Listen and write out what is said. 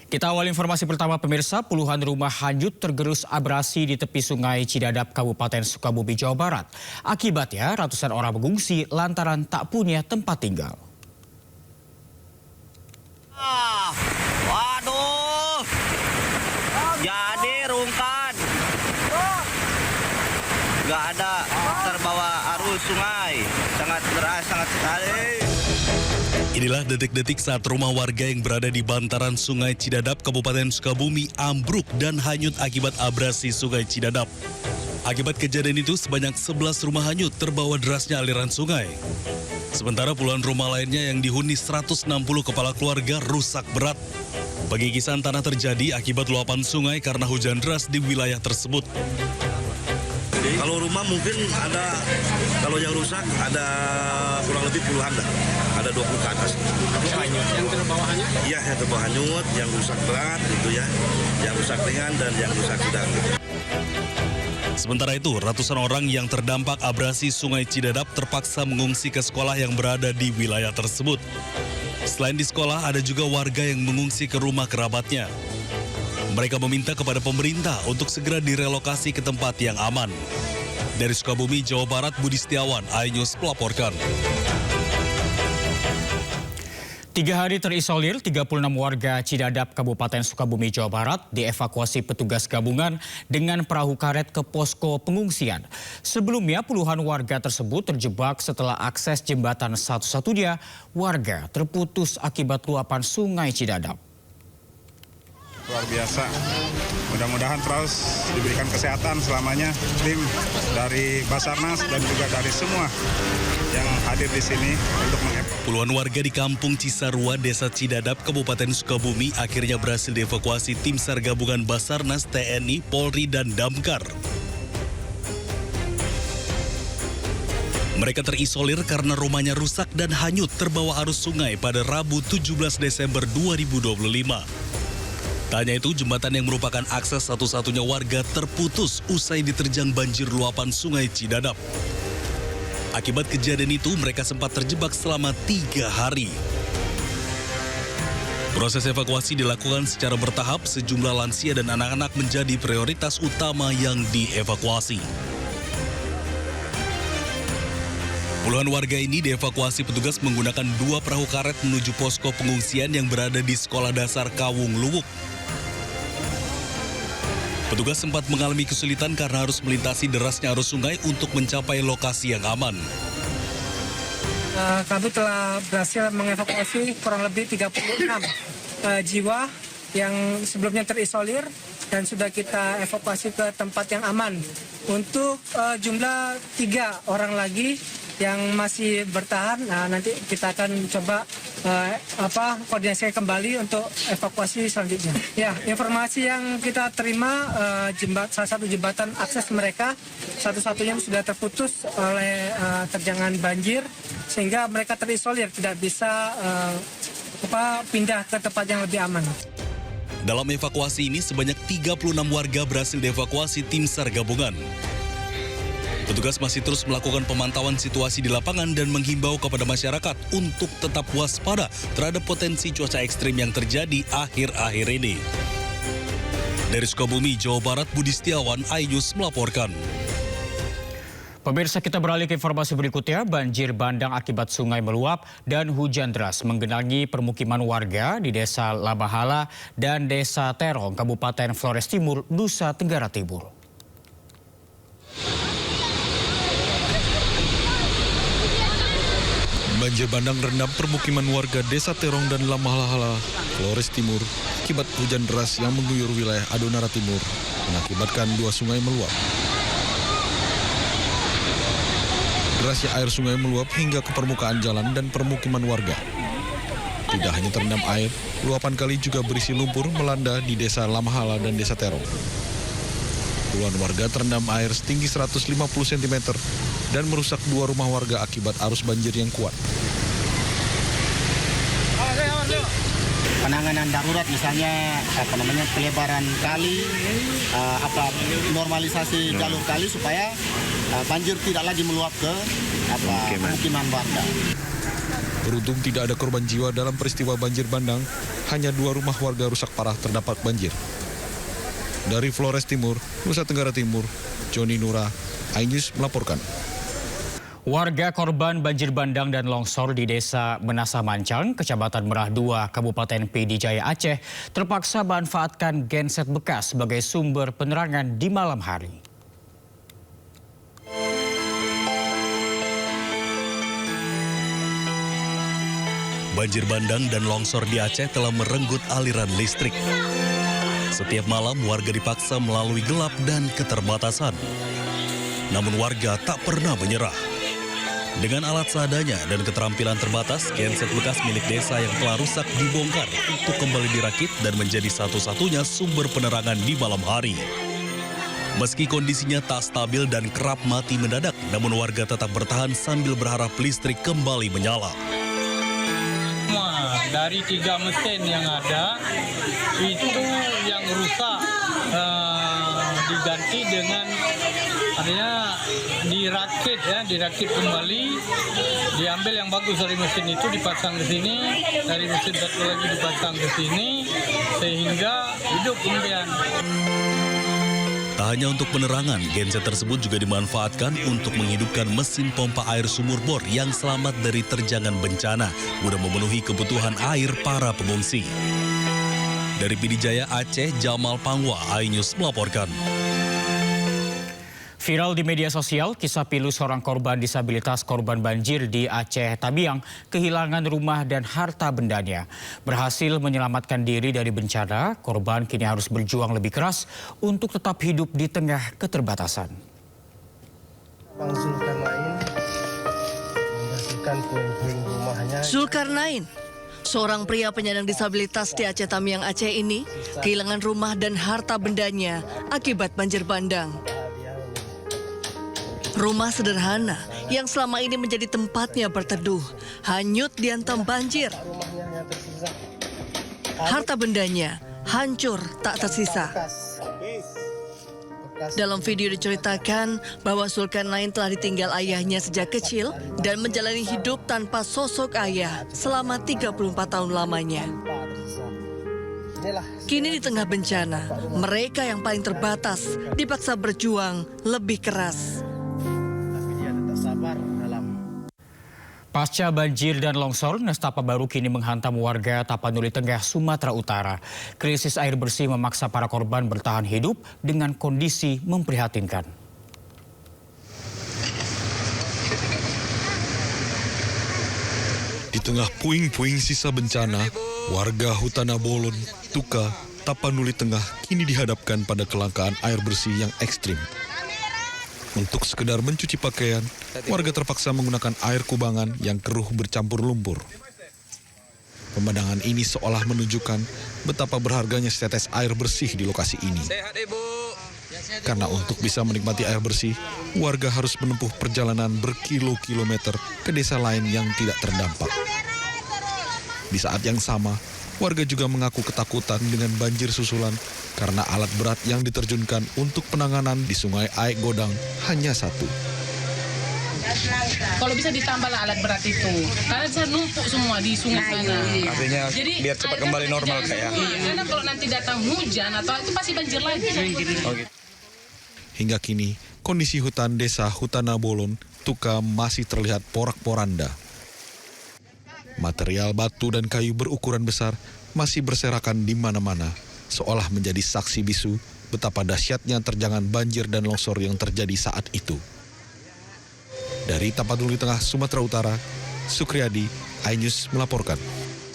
Kita awal informasi pertama pemirsa, puluhan rumah hanyut tergerus abrasi di tepi sungai Cidadap, Kabupaten Sukabumi, Jawa Barat. Akibatnya ratusan orang mengungsi lantaran tak punya tempat tinggal. Waduh, jadi rungkat. Gak ada, terbawa arus sungai. Sangat deras, sangat sekali. Inilah detik-detik saat rumah warga yang berada di bantaran Sungai Cidadap, Kabupaten Sukabumi ambruk dan hanyut akibat abrasi Sungai Cidadap. Akibat kejadian itu sebanyak 11 rumah hanyut terbawa derasnya aliran sungai. Sementara puluhan rumah lainnya yang dihuni 160 kepala keluarga rusak berat. Pengikisan tanah terjadi akibat luapan sungai karena hujan deras di wilayah tersebut. Kalau rumah mungkin ada, kalau yang rusak ada kurang lebih puluhan dah. Ada 20 ke atas. Yang terbawa hanyut? Iya, yang terbawa hanyut, yang rusak berat gitu ya. Yang rusak ringan dan yang rusak sedang gitu. Sementara itu, ratusan orang yang terdampak abrasi Sungai Cidadap terpaksa mengungsi ke sekolah yang berada di wilayah tersebut. Selain di sekolah, ada juga warga yang mengungsi ke rumah kerabatnya. Mereka meminta kepada pemerintah untuk segera direlokasi ke tempat yang aman. Dari Sukabumi, Jawa Barat, Budi Setiawan, iNews melaporkan. 3 hari terisolir, 36 warga Cidadap, Kabupaten Sukabumi, Jawa Barat dievakuasi petugas gabungan dengan perahu karet ke posko pengungsian. Sebelumnya puluhan warga tersebut terjebak setelah akses jembatan satu-satunya warga terputus akibat luapan Sungai Cidadap. Luar biasa, mudah-mudahan terus diberikan kesehatan selamanya tim dari Basarnas dan juga dari semua yang hadir di sini untuk mengevakuasi. Puluhan warga di Kampung Cisarua, Desa Cidadap, Kabupaten Sukabumi akhirnya berhasil dievakuasi tim SAR gabungan Basarnas, TNI, Polri, dan Damkar. Mereka terisolir karena rumahnya rusak dan hanyut terbawa arus sungai pada Rabu 17 Desember 2025. Tak hanya itu, jembatan yang merupakan akses satu-satunya warga terputus usai diterjang banjir luapan Sungai Cidadap. Akibat kejadian itu, mereka sempat terjebak selama 3 hari. Proses evakuasi dilakukan secara bertahap, sejumlah lansia dan anak-anak menjadi prioritas utama yang dievakuasi. Puluhan warga ini dievakuasi petugas menggunakan 2 perahu karet menuju posko pengungsian yang berada di Sekolah Dasar Kawung Luwuk. Petugas sempat mengalami kesulitan karena harus melintasi derasnya arus sungai untuk mencapai lokasi yang aman. Kami telah berhasil mengevakuasi kurang lebih 36 jiwa yang sebelumnya terisolir dan sudah kita evakuasi ke tempat yang aman. Untuk jumlah 3 orang lagi yang masih bertahan, nanti kita akan coba koordinasi kembali untuk evakuasi selanjutnya. Ya, informasi yang kita terima, salah satu jembatan akses mereka satu-satunya sudah terputus oleh terjangan banjir, sehingga mereka terisolir, tidak bisa pindah ke tempat yang lebih aman. Dalam evakuasi ini, sebanyak 36 warga berhasil dievakuasi tim SAR gabungan. Petugas masih terus melakukan pemantauan situasi di lapangan dan menghimbau kepada masyarakat untuk tetap waspada terhadap potensi cuaca ekstrim yang terjadi akhir-akhir ini. Dari Sukabumi, Jawa Barat, Budi Setiawan, iNews melaporkan. Pemirsa, kita beralih ke informasi berikutnya. Banjir bandang akibat sungai meluap dan hujan deras menggenangi permukiman warga di Desa Labahala dan Desa Terong, Kabupaten Flores Timur, Nusa Tenggara Timur. Banjir bandang rendam permukiman warga Desa Terong dan Labahala, Flores Timur, akibat hujan deras yang mengguyur wilayah Adonara Timur, mengakibatkan 2 sungai meluap. Derasnya air sungai meluap hingga ke permukaan jalan dan permukiman warga. Tidak hanya terendam air, luapan kali juga berisi lumpur melanda di Desa Labahala dan Desa Terong. Puluhan warga terendam air setinggi 150 cm dan merusak 2 rumah warga akibat arus banjir yang kuat. Penanganan darurat misalnya pelebaran kali, normalisasi jalur kali supaya banjir tidak lagi meluap ke pemukiman warga. Beruntung tidak ada korban jiwa dalam peristiwa banjir bandang, hanya 2 rumah warga rusak parah terdampak banjir. Dari Flores Timur, Nusa Tenggara Timur, Joni Nura, iNews melaporkan. Warga korban banjir bandang dan longsor di Desa Menasa Mancang, Kecamatan Merah 2, Kabupaten PD Jaya Aceh, terpaksa memanfaatkan genset bekas sebagai sumber penerangan di malam hari. Banjir bandang dan longsor di Aceh telah merenggut aliran listrik. Setiap malam warga dipaksa melalui gelap dan keterbatasan. Namun warga tak pernah menyerah. Dengan alat seadanya dan keterampilan terbatas, genset bekas milik desa yang telah rusak dibongkar untuk kembali dirakit dan menjadi satu-satunya sumber penerangan di malam hari. Meski kondisinya tak stabil dan kerap mati mendadak, namun warga tetap bertahan sambil berharap listrik kembali menyala. Dari 3 mesin yang ada, itu yang rusak diganti dengan artinya dirakit kembali, diambil yang bagus dari mesin itu dipasang ke sini, dari mesin satu lagi dipasang ke sini, sehingga hidup kemudian. Tak hanya untuk penerangan, genset tersebut juga dimanfaatkan untuk menghidupkan mesin pompa air sumur bor yang selamat dari terjangan bencana, guna memenuhi kebutuhan air para pengungsi. Dari PD Jaya Aceh, Jamal Pangwa, iNews melaporkan. Viral di media sosial, kisah pilu seorang korban disabilitas korban banjir di Aceh Tabiang kehilangan rumah dan harta bendanya. Berhasil menyelamatkan diri dari bencana, korban kini harus berjuang lebih keras untuk tetap hidup di tengah keterbatasan. Bang Zulkarnain membersihkan puing-puing rumahnya. Zulkarnain, seorang pria penyandang disabilitas di Aceh Tamiang Aceh ini kehilangan rumah dan harta bendanya akibat banjir bandang. Rumah sederhana yang selama ini menjadi tempatnya berteduh, hanyut dihantam banjir. Harta bendanya hancur tak tersisa. Dalam video diceritakan bahwa Zulkarnain telah ditinggal ayahnya sejak kecil dan menjalani hidup tanpa sosok ayah selama 34 tahun lamanya. Kini di tengah bencana, mereka yang paling terbatas dipaksa berjuang lebih keras. Pasca banjir dan longsor, nestapa baru kini menghantam warga Tapanuli Tengah, Sumatera Utara. Krisis air bersih memaksa para korban bertahan hidup dengan kondisi memprihatinkan. Di tengah puing-puing sisa bencana, warga Hutana Bolon, Tuka, Tapanuli Tengah kini dihadapkan pada kelangkaan air bersih yang ekstrim. Untuk sekedar mencuci pakaian, warga terpaksa menggunakan air kubangan yang keruh bercampur lumpur. Pemandangan ini seolah menunjukkan betapa berharganya setetes air bersih di lokasi ini. Karena untuk bisa menikmati air bersih, warga harus menempuh perjalanan berkilo-kilometer ke desa lain yang tidak terdampak. Di saat yang sama, warga juga mengaku ketakutan dengan banjir susulan karena alat berat yang diterjunkan untuk penanganan di Sungai Aek Godang hanya satu. Kalau bisa ditambahlah alat berat itu, karena bisa numpuk semua di sungai sana. Artinya jadi, biar cepat kembali normal kayak. Karena kalau nanti datang hujan atau itu pasti banjir lagi. Hingga kini, kondisi hutan desa Hutana Bolon, Tuka masih terlihat porak-poranda. Material batu dan kayu berukuran besar masih berserakan di mana-mana, seolah menjadi saksi bisu betapa dahsyatnya terjangan banjir dan longsor yang terjadi saat itu. Dari Tapanuli Tengah, Sumatera Utara, Sukriyadi, iNews melaporkan.